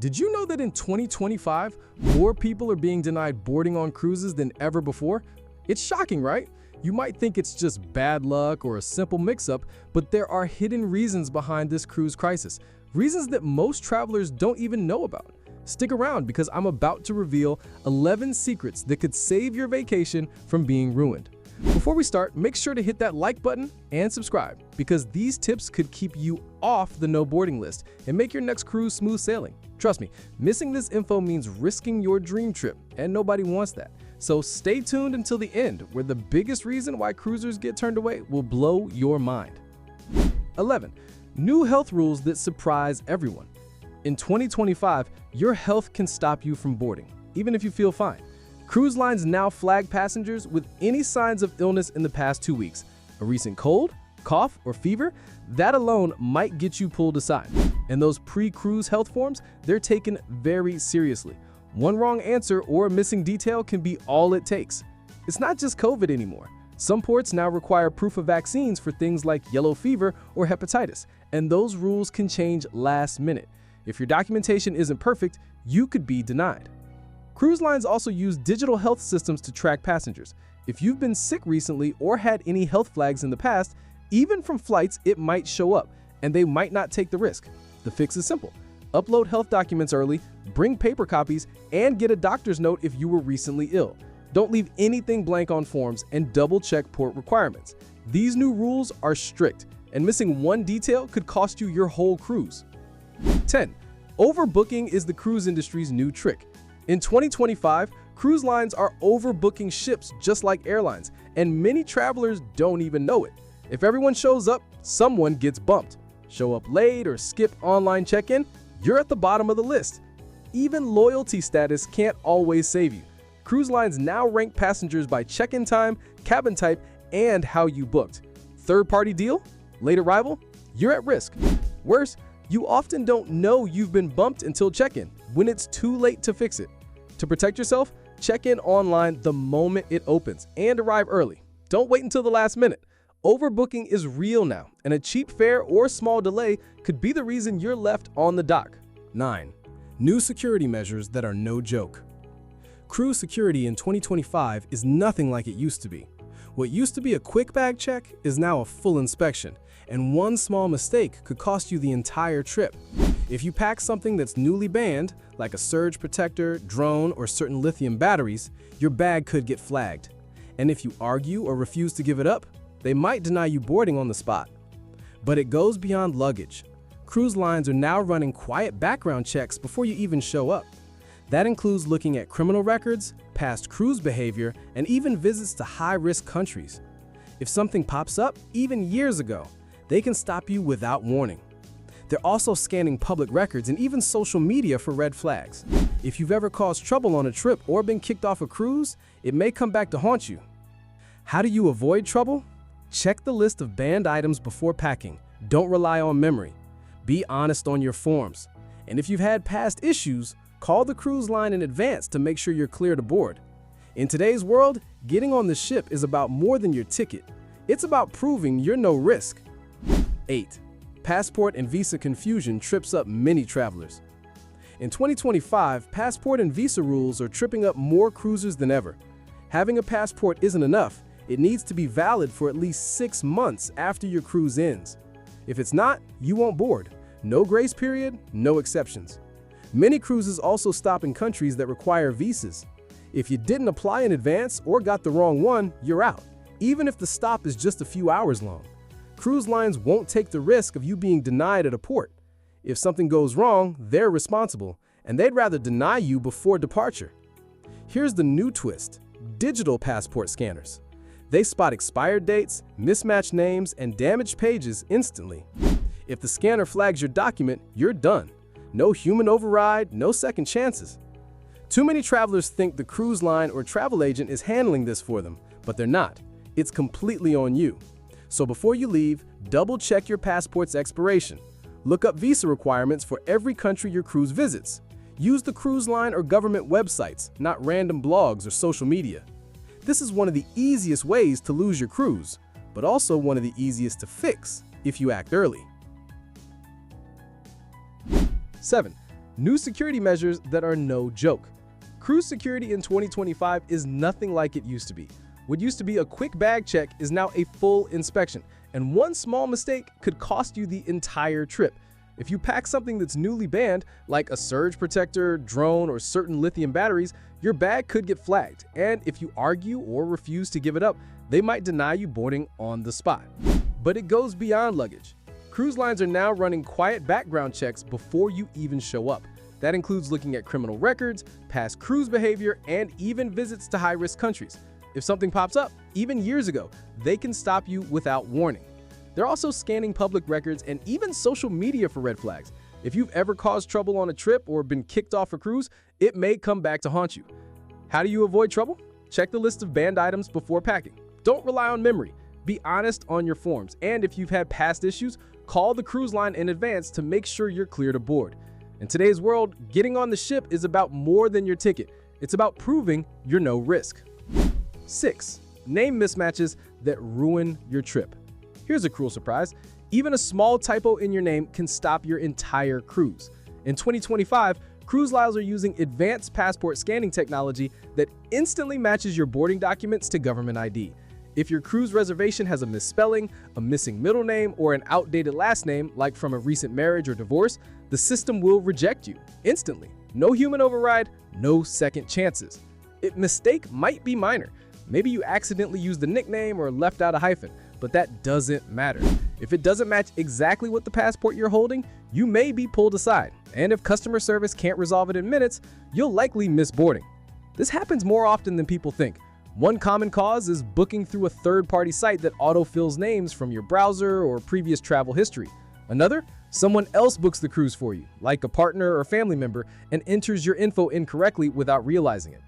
Did you know that in 2025, more people are being denied boarding on cruises than ever before? It's shocking, right? You might think it's just bad luck or a simple mix-up, but there are hidden reasons behind this cruise crisis, reasons that most travelers don't even know about. Stick around because I'm about to reveal 11 secrets that could save your vacation from being ruined. Before we start, make sure to hit that like button and subscribe because these tips could keep you off the no boarding list and make your next cruise smooth sailing. Trust me, missing this info means risking your dream trip, and nobody wants that. So stay tuned until the end, where the biggest reason why cruisers get turned away will blow your mind. 11. New health rules that surprise everyone. In 2025, your health can stop you from boarding, even if you feel fine. Cruise lines now flag passengers with any signs of illness in the past 2 weeks. A recent cold, cough, or fever, that alone might get you pulled aside. And those pre-cruise health forms, they're taken very seriously. One wrong answer or a missing detail can be all it takes. It's not just COVID anymore. Some ports now require proof of vaccines for things like yellow fever or hepatitis, and those rules can change last minute. If your documentation isn't perfect, you could be denied. Cruise lines also use digital health systems to track passengers. If you've been sick recently or had any health flags in the past, even from flights, it might show up, and they might not take the risk. The fix is simple. Upload health documents early, bring paper copies, and get a doctor's note if you were recently ill. Don't leave anything blank on forms and double-check port requirements. These new rules are strict, and missing one detail could cost you your whole cruise. 10. Overbooking is the cruise industry's new trick. In 2025, cruise lines are overbooking ships just like airlines, and many travelers don't even know it. If everyone shows up, someone gets bumped. Show up late or skip online check-in, you're at the bottom of the list. Even loyalty status can't always save you. Cruise lines now rank passengers by check-in time, cabin type, and how you booked. Third-party deal? Late arrival? You're at risk. Worse, you often don't know you've been bumped until check-in, when it's too late to fix it. To protect yourself, check in online the moment it opens and arrive early. Don't wait until the last minute. Overbooking is real now, and a cheap fare or small delay could be the reason you're left on the dock. 9. New security measures that are no joke. Cruise security in 2025 is nothing like it used to be. What used to be a quick bag check is now a full inspection, and one small mistake could cost you the entire trip. If you pack something that's newly banned, like a surge protector, drone, or certain lithium batteries, your bag could get flagged. And if you argue or refuse to give it up, they might deny you boarding on the spot. But it goes beyond luggage. Cruise lines are now running quiet background checks before you even show up. That includes looking at criminal records, past cruise behavior, and even visits to high-risk countries. If something pops up, even years ago, they can stop you without warning. They're also scanning public records and even social media for red flags. If you've ever caused trouble on a trip or been kicked off a cruise, it may come back to haunt you. How do you avoid trouble? Check the list of banned items before packing. Don't rely on memory. Be honest on your forms. And if you've had past issues, call the cruise line in advance to make sure you're clear to board. In today's world, getting on the ship is about more than your ticket. It's about proving you're no risk. 8. Passport and visa confusion trips up many travelers. In 2025, passport and visa rules are tripping up more cruisers than ever. Having a passport isn't enough. It needs to be valid for at least 6 months after your cruise ends. If it's not, you won't board. No grace period, no exceptions. Many cruises also stop in countries that require visas. If you didn't apply in advance or got the wrong one, you're out, even if the stop is just a few hours long. Cruise lines won't take the risk of you being denied at a port. If something goes wrong, they're responsible, and they'd rather deny you before departure. Here's the new twist: digital passport scanners. They spot expired dates, mismatched names, and damaged pages instantly. If the scanner flags your document, you're done. No human override, no second chances. Too many travelers think the cruise line or travel agent is handling this for them, but they're not. It's completely on you. So before you leave, double-check your passport's expiration. Look up visa requirements for every country your cruise visits. Use the cruise line or government websites, not random blogs or social media. This is one of the easiest ways to lose your cruise, but also one of the easiest to fix if you act early. 7. new security measures that are no joke. Cruise security in 2025 is nothing like it used to be. What used to be a quick bag check is now a full inspection, and one small mistake could cost you the entire trip. If you pack something that's newly banned, like a surge protector, drone, or certain lithium batteries, your bag could get flagged, and if you argue or refuse to give it up, they might deny you boarding on the spot. But it goes beyond luggage. Cruise lines are now running quiet background checks before you even show up. That includes looking at criminal records, past cruise behavior, and even visits to high-risk countries. If something pops up, even years ago, they can stop you without warning. They're also scanning public records and even social media for red flags. If you've ever caused trouble on a trip or been kicked off a cruise, it may come back to haunt you. How do you avoid trouble? Check the list of banned items before packing. Don't rely on memory. Be honest on your forms, and if you've had past issues, call the cruise line in advance to make sure you're cleared aboard. In today's world, getting on the ship is about more than your ticket. It's about proving you're no risk. 6. Name mismatches that ruin your trip. Here's a cruel surprise. Even a small typo in your name can stop your entire cruise. In 2025, cruise lines are using advanced passport scanning technology that instantly matches your boarding documents to government ID. If your cruise reservation has a misspelling, a missing middle name, or an outdated last name, like from a recent marriage or divorce, the system will reject you instantly. No human override, no second chances. Mistake might be minor. Maybe you accidentally used a nickname or left out a hyphen, but that doesn't matter. If it doesn't match exactly what the passport you're holding, you may be pulled aside. And if customer service can't resolve it in minutes, you'll likely miss boarding. This happens more often than people think. One common cause is booking through a third-party site that autofills names from your browser or previous travel history. Another, someone else books the cruise for you, like a partner or family member, and enters your info incorrectly without realizing it.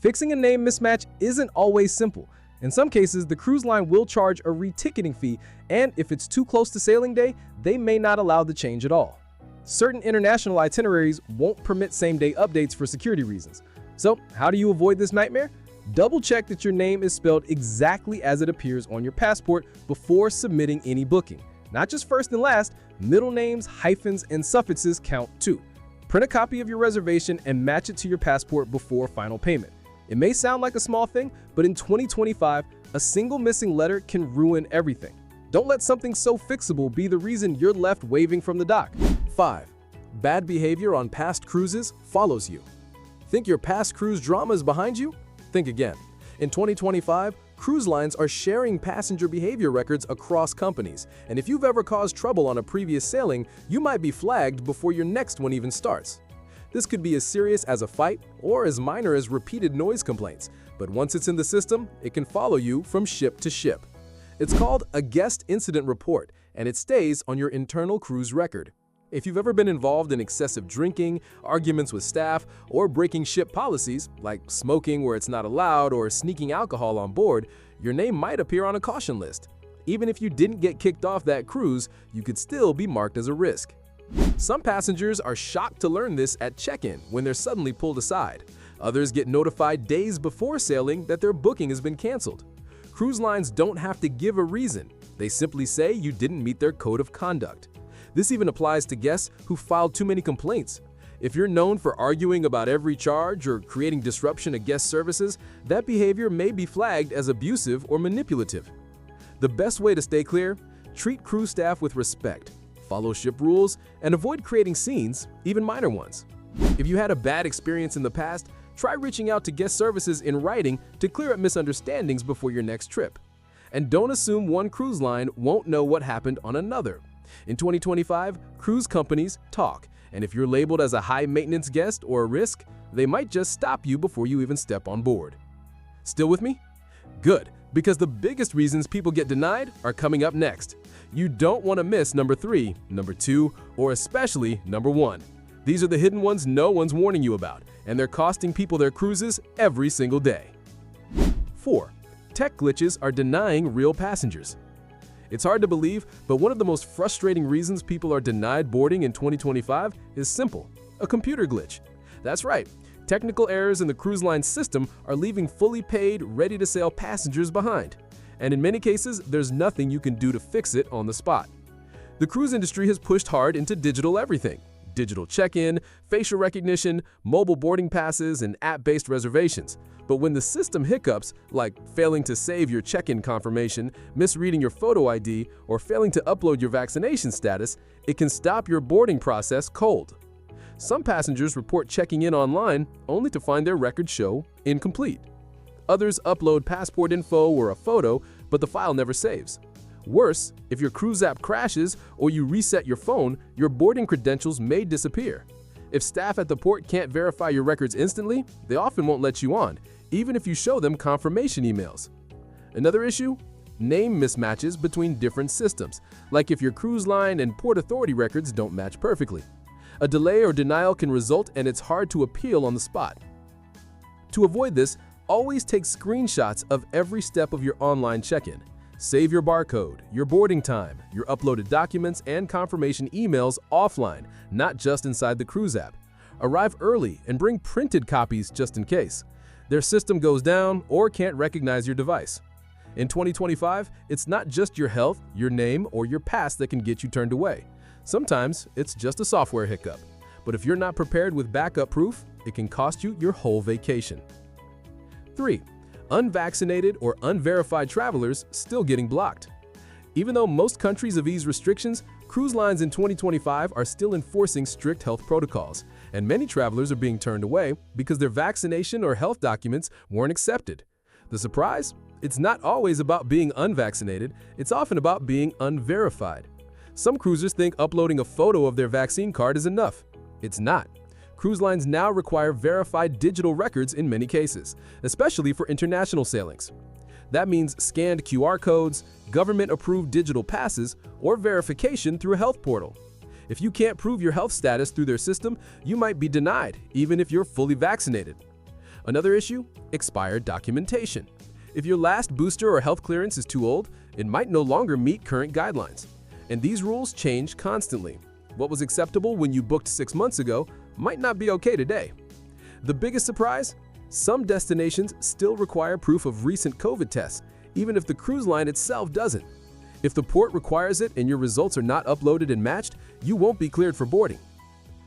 Fixing a name mismatch isn't always simple. In some cases, the cruise line will charge a reticketing fee, and if it's too close to sailing day, they may not allow the change at all. Certain international itineraries won't permit same-day updates for security reasons. So, how do you avoid this nightmare? Double-check that your name is spelled exactly as it appears on your passport before submitting any booking. Not just first and last, middle names, hyphens, and suffixes count too. Print a copy of your reservation and match it to your passport before final payment. It may sound like a small thing, but in 2025, a single missing letter can ruin everything. Don't let something so fixable be the reason you're left waving from the dock. 5. Bad behavior on past cruises follows you. Think your past cruise drama is behind you? Think again. In 2025, cruise lines are sharing passenger behavior records across companies, and if you've ever caused trouble on a previous sailing, you might be flagged before your next one even starts. This could be as serious as a fight or as minor as repeated noise complaints, but once it's in the system, it can follow you from ship to ship. It's called a guest incident report, and it stays on your internal cruise record. If you've ever been involved in excessive drinking, arguments with staff, or breaking ship policies, like smoking where it's not allowed or sneaking alcohol on board, your name might appear on a caution list. Even if you didn't get kicked off that cruise, you could still be marked as a risk. Some passengers are shocked to learn this at check-in when they're suddenly pulled aside. Others get notified days before sailing that their booking has been canceled. Cruise lines don't have to give a reason. They simply say you didn't meet their code of conduct. This even applies to guests who filed too many complaints. If you're known for arguing about every charge or creating disruption to guest services, that behavior may be flagged as abusive or manipulative. The best way to stay clear? Treat crew staff with respect. Follow ship rules, and avoid creating scenes, even minor ones. If you had a bad experience in the past, try reaching out to guest services in writing to clear up misunderstandings before your next trip. And don't assume one cruise line won't know what happened on another. In 2025, cruise companies talk, and if you're labeled as a high-maintenance guest or a risk, they might just stop you before you even step on board. Still with me? Good, because the biggest reasons people get denied are coming up next. You don't want to miss number 3, number 2, or especially number 1. These are the hidden ones no one's warning you about, and they're costing people their cruises every single day. 4. Tech glitches are denying real passengers. It's hard to believe, but one of the most frustrating reasons people are denied boarding in 2025 is simple: a computer glitch. That's right. Technical errors in the cruise line system are leaving fully paid, ready-to-sail passengers behind. And in many cases, there's nothing you can do to fix it on the spot. The cruise industry has pushed hard into digital everything. digital check-in, facial recognition, mobile boarding passes, and app-based reservations. But when the system hiccups, like failing to save your check-in confirmation, misreading your photo ID, or failing to upload your vaccination status, it can stop your boarding process cold. Some passengers report checking in online only to find their records show incomplete. Others upload passport info or a photo, but the file never saves. Worse, if your cruise app crashes or you reset your phone, your boarding credentials may disappear. If staff at the port can't verify your records instantly, they often won't let you on, even if you show them confirmation emails. Another issue? Name mismatches between different systems, like if your cruise line and port authority records don't match perfectly. A delay or denial can result, and it's hard to appeal on the spot. To avoid this, always take screenshots of every step of your online check-in. Save your barcode, your boarding time, your uploaded documents, and confirmation emails offline, not just inside the cruise app. Arrive early and bring printed copies just in case their system goes down or can't recognize your device. In 2025, it's not just your health, your name, or your past that can get you turned away. Sometimes it's just a software hiccup. But if you're not prepared with backup proof, it can cost you your whole vacation. 3. Unvaccinated or unverified travelers still getting blocked. Even though most countries have eased restrictions, cruise lines in 2025 are still enforcing strict health protocols, and many travelers are being turned away because their vaccination or health documents weren't accepted. The surprise? It's not always about being unvaccinated, it's often about being unverified. Some cruisers think uploading a photo of their vaccine card is enough. It's not. Cruise lines now require verified digital records in many cases, especially for international sailings. That means scanned QR codes, government-approved digital passes, or verification through a health portal. If you can't prove your health status through their system, you might be denied, even if you're fully vaccinated. Another issue? Expired documentation. If your last booster or health clearance is too old, it might no longer meet current guidelines. And these rules change constantly. What was acceptable when you booked 6 months ago might not be okay today. The biggest surprise? Some destinations still require proof of recent COVID tests, even if the cruise line itself doesn't. If the port requires it and your results are not uploaded and matched, you won't be cleared for boarding.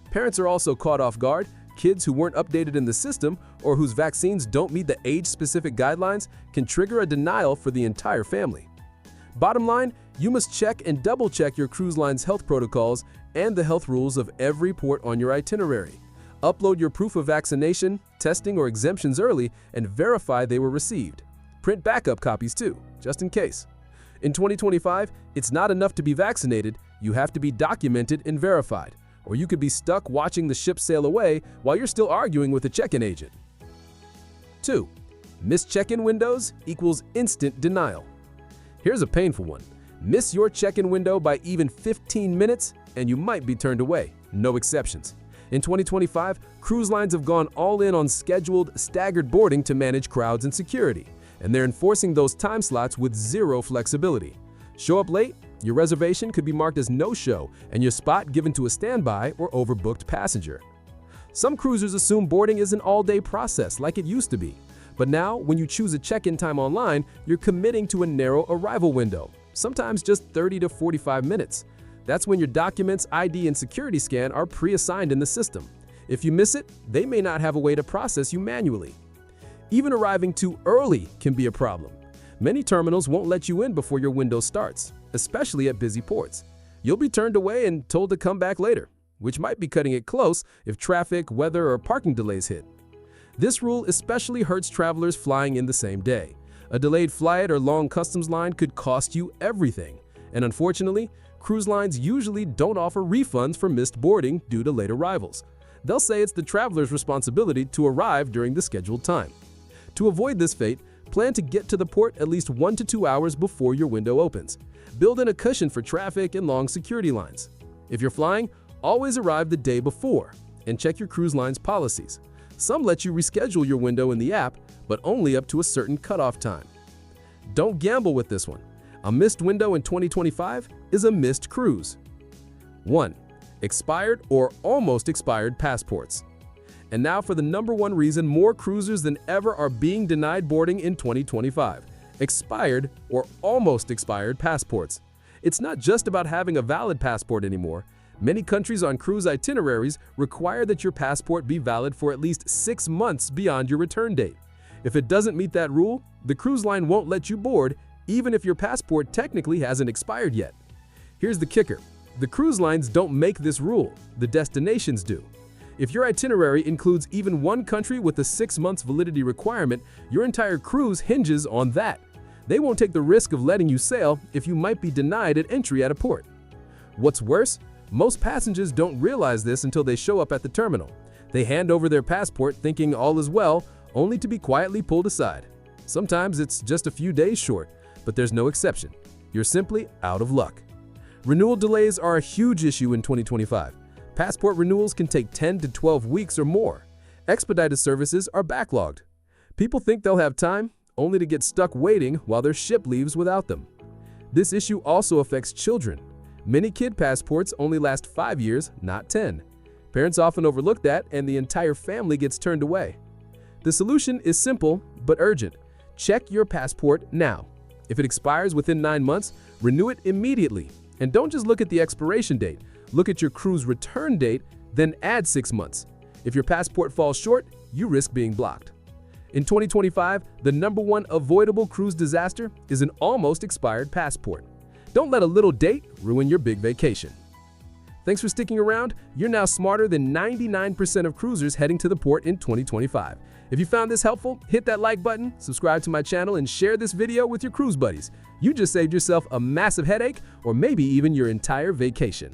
Parents are also caught off guard. Kids who weren't updated in the system or whose vaccines don't meet the age-specific guidelines can trigger a denial for the entire family. Bottom line, you must check and double-check your cruise line's health protocols and the health rules of every port on your itinerary. Upload your proof of vaccination, testing, or exemptions early and verify they were received. Print backup copies too, just in case. In 2025, it's not enough to be vaccinated, you have to be documented and verified, or you could be stuck watching the ship sail away while you're still arguing with a check-in agent. 2. Missed check-in windows equals instant denial. Here's a painful one. Miss your check-in window by even 15 minutes and you might be turned away, no exceptions. In 2025, cruise lines have gone all in on scheduled, staggered boarding to manage crowds and security, and they're enforcing those time slots with zero flexibility. Show up late, your reservation could be marked as no-show and your spot given to a standby or overbooked passenger. Some cruisers assume boarding is an all-day process like it used to be. But now, when you choose a check-in time online, you're committing to a narrow arrival window, sometimes just 30 to 45 minutes. That's when your documents, ID, and security scan are pre-assigned in the system. If you miss it, they may not have a way to process you manually. Even arriving too early can be a problem. Many terminals won't let you in before your window starts, especially at busy ports. You'll be turned away and told to come back later, which might be cutting it close if traffic, weather, or parking delays hit. This rule especially hurts travelers flying in the same day. A delayed flight or long customs line could cost you everything. And unfortunately, cruise lines usually don't offer refunds for missed boarding due to late arrivals. They'll say it's the traveler's responsibility to arrive during the scheduled time. To avoid this fate, plan to get to the port at least 1 to 2 hours before your window opens. Build in a cushion for traffic and long security lines. If you're flying, always arrive the day before and check your cruise line's policies. Some let you reschedule your window in the app, but only up to a certain cutoff time. Don't gamble with this one. A missed window in 2025 is a missed cruise. 1. Expired or almost expired passports. And now for the #1 reason more cruisers than ever are being denied boarding in 2025. Expired or almost expired passports. It's not just about having a valid passport anymore. Many countries on cruise itineraries require that your passport be valid for at least 6 months beyond your return date. If it doesn't meet that rule, the cruise line won't let you board, even if your passport technically hasn't expired yet. Here's the kicker. The cruise lines don't make this rule, the destinations do. If your itinerary includes even one country with a 6 months validity requirement, your entire cruise hinges on that. They won't take the risk of letting you sail if you might be denied an entry at a port. What's worse, most passengers don't realize this until they show up at the terminal. They hand over their passport thinking all is well, only to be quietly pulled aside. Sometimes it's just a few days short, but there's no exception. You're simply out of luck. Renewal delays are a huge issue in 2025. Passport renewals can take 10 to 12 weeks or more. Expedited services are backlogged. People think they'll have time, only to get stuck waiting while their ship leaves without them. This issue also affects children. Many kid passports only last 5 years, not 10. Parents often overlook that, and the entire family gets turned away. The solution is simple but urgent. Check your passport now. If it expires within 9 months, renew it immediately. And don't just look at the expiration date. Look at your cruise return date, then add 6 months. If your passport falls short, you risk being blocked. In 2025, the #1 avoidable cruise disaster is an almost expired passport. Don't let a little date ruin your big vacation. Thanks for sticking around. You're now smarter than 99% of cruisers heading to the port in 2025. If you found this helpful, hit that like button, subscribe to my channel, and share this video with your cruise buddies. You just saved yourself a massive headache or maybe even your entire vacation.